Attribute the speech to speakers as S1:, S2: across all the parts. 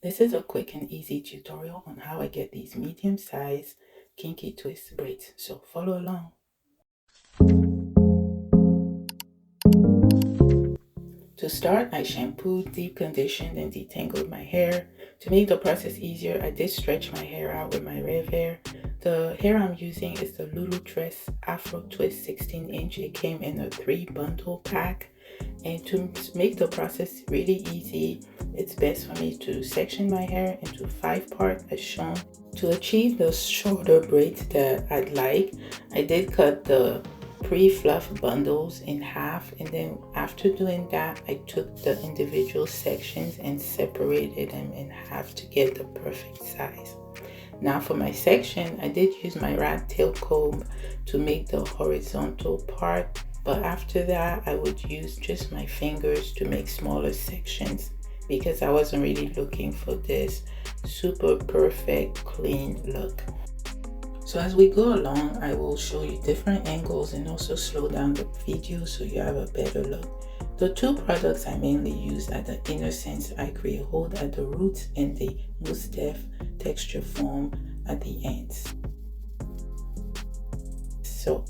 S1: This is a quick and easy tutorial on how I get these medium-sized kinky twist braids, so follow along. To start, I shampooed, deep conditioned, and detangled my hair. To make the process easier, I did stretch my hair out with my rev hair. The hair I'm using is the Lulu Tress Afro Twist 16-inch. It came in a 3-bundle pack. And to make the process really easy, it's best for me to section my hair into 5 parts as shown. To achieve the shorter braids that I'd like, I did cut the pre-fluff bundles in half, and then after doing that, I took the individual sections and separated them in half to get the perfect size. Now for my section, I did use my rat tail comb to make the horizontal part, but after that I would use just my fingers to make smaller sections because I wasn't really looking for this super perfect clean look. So as we go along, I will show you different angles and also slow down the video so you have a better look. The two products I mainly use are the Inner Sense Eye Create Hold at the roots and the Mousse Def Texture Foam at the ends. So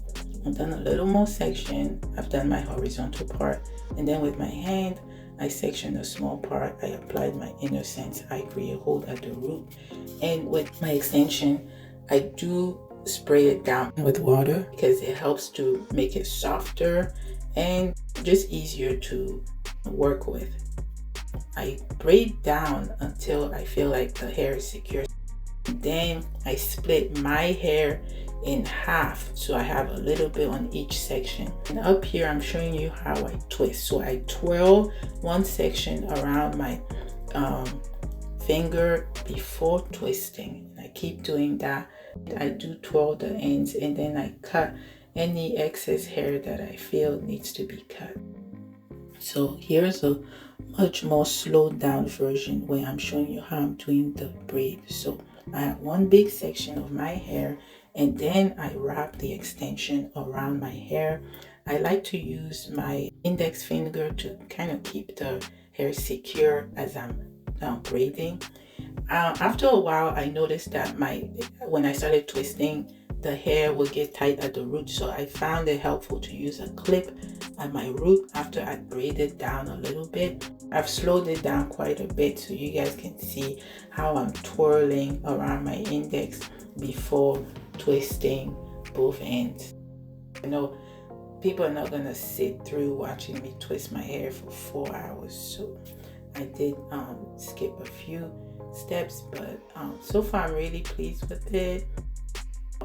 S1: I've done a little more section. I've done my horizontal part, and then with my hand I sectioned a small part. I applied my Inner Sense Eye Create Hold at the root, and with my extension I do spray it down with water because it helps to make it softer and just easier to work with. I braid down until I feel like the hair is secure. Then I split my hair in half so I have a little bit on each section. And up here I'm showing you how I twist. So I twirl one section around my finger before twisting. I keep doing that. I do twirl the ends and then I cut any excess hair that I feel needs to be cut. So here's a much more slowed down version where I'm showing you how I'm doing the braid. So I have one big section of my hair and then I wrap the extension around my hair. I like to use my index finger to kind of keep the hair secure as I'm braiding. After a while, I noticed that when I started twisting, the hair would get tight at the root, so I found it helpful to use a clip at my root after I braided down a little bit. I've slowed it down quite a bit so you guys can see how I'm twirling around my index before twisting both ends. I know people are not gonna sit through watching me twist my hair for 4 hours, so I did skip a few steps, but so far I'm really pleased with it.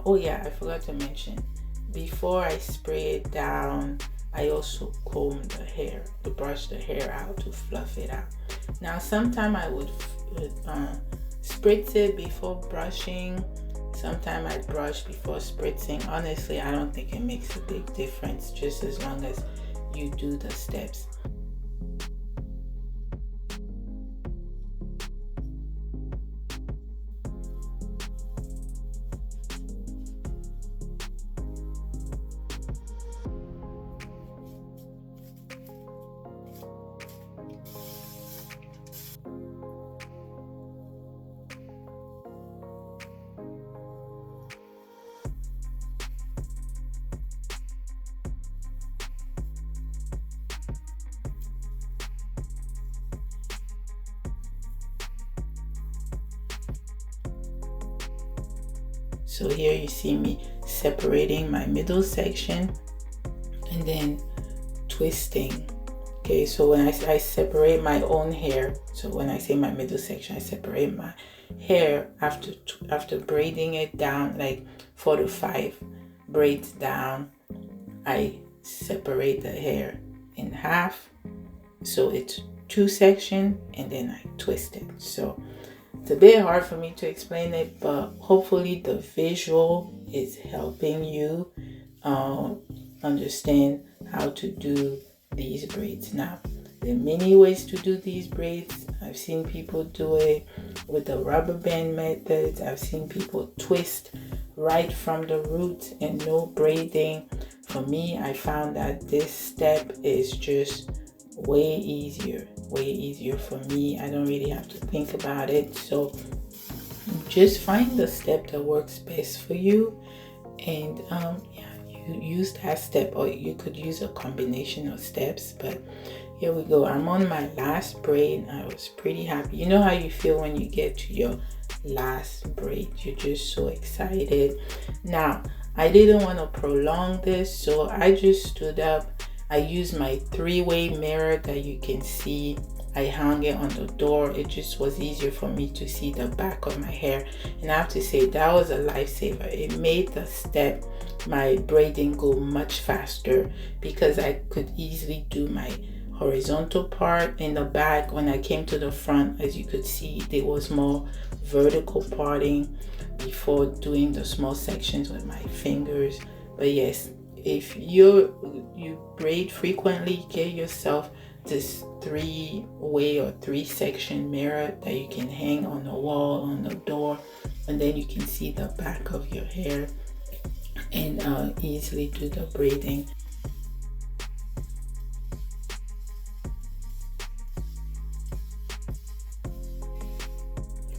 S1: Oh yeah, I forgot to mention, before I spray it down, I also comb the hair to brush the hair out to fluff it out. Now sometimes I would spritz it before brushing. Sometimes I brush before spritzing. Honestly, I don't think it makes a big difference, just as long as you do the steps. So here you see me separating my middle section and then twisting. Okay, so when I separate my own hair, so when I say my middle section, I separate my hair after braiding it down like 4 to 5 braids down. I separate the hair in half, so it's 2 sections, and then I twist it. So it's a bit hard for me to explain it, but hopefully the visual is helping you understand how to do these braids. Now, there are many ways to do these braids. I've seen people do it with the rubber band methods. I've seen people twist right from the root and no braiding. For me, I found that this step is just way easier. way easier for me. I don't really have to think about it. So just find the step that works best for you, and yeah, you use that step, or you could use a combination of steps. But here we go. I'm on my last braid. I was pretty happy. You know how you feel when you get to your last braid? You're just so excited. Now, I didn't want to prolong this, so I just stood up. I used my three-way mirror that you can see. I hung it on the door. It just was easier for me to see the back of my hair. And I have to say, that was a lifesaver. It made the step, my braiding, go much faster, because I could easily do my horizontal part in the back. When I came to the front, as you could see, there was more vertical parting before doing the small sections with my fingers. But yes, if you braid frequently, get yourself this three-way or three-section mirror that you can hang on the wall, on the door, and then you can see the back of your hair and easily do the braiding.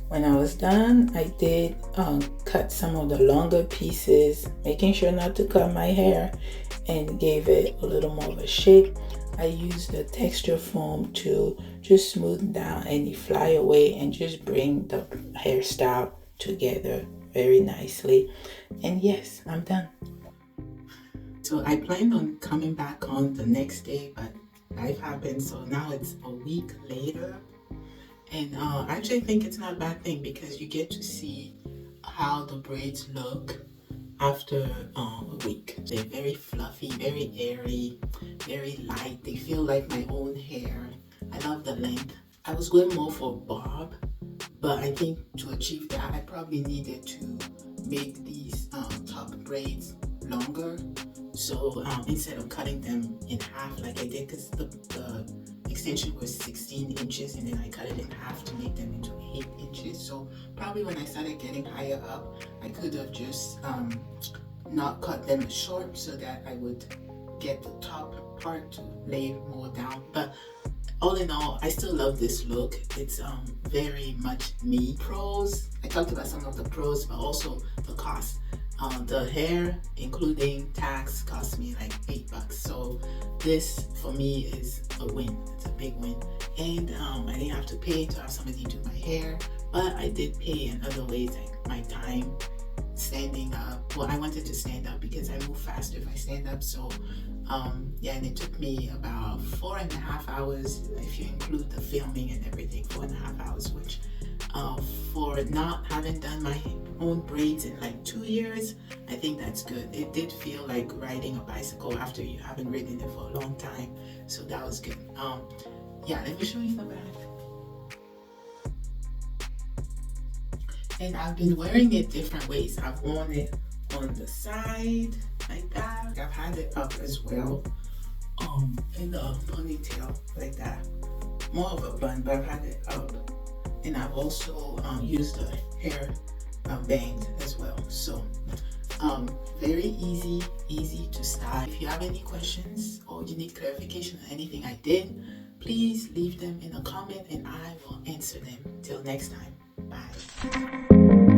S1: When I was done, I did cut some of the longer pieces, making sure not to cut my hair, and gave it a little more of a shape. I used the texture foam to just smooth down any flyaway and just bring the hairstyle together very nicely. And yes, I'm done. So I planned on coming back on the next day, but life happened. So now it's a week later. And I actually think it's not a bad thing, because you get to see how the braids look after a week. They're very fluffy, very airy, very light. They feel like my own hair. I love the length. I was going more for bob, but I think to achieve that, I probably needed to make these top braids longer. So instead of cutting them in half like I did, because the extension was 16 inches and then I cut it in half to make them into 8 inches. So probably when I started getting higher up, I could have just not cut them short, so that I would get the top part to lay more down. But all in all, I still love this look. It's very much me. Pros, I talked about some of the pros, but also the cost. The hair, including tax, cost me like $8. So this for me is a win. It's a big win. And I didn't have to pay to have somebody do my hair, but I did pay in other ways, like my time standing up. Well, I wanted to stand up because I move faster if I stand up. So yeah, and it took me about 4.5 hours if you include the filming and everything. 4.5 hours, which for not having done my own braids in like 2 years, I think that's good. It did feel like riding a bicycle after you haven't ridden it for a long time, so that was good. Yeah, let me show you the back. And I've been wearing it different ways. I've worn it on the side like that. I've had it up as well, in the ponytail like that. More of a bun, but I've had it up. And I've also used the hair band as well. So very easy to style. If you have any questions or you need clarification on anything I did, please leave them in a comment and I will answer them. Till next time, bye.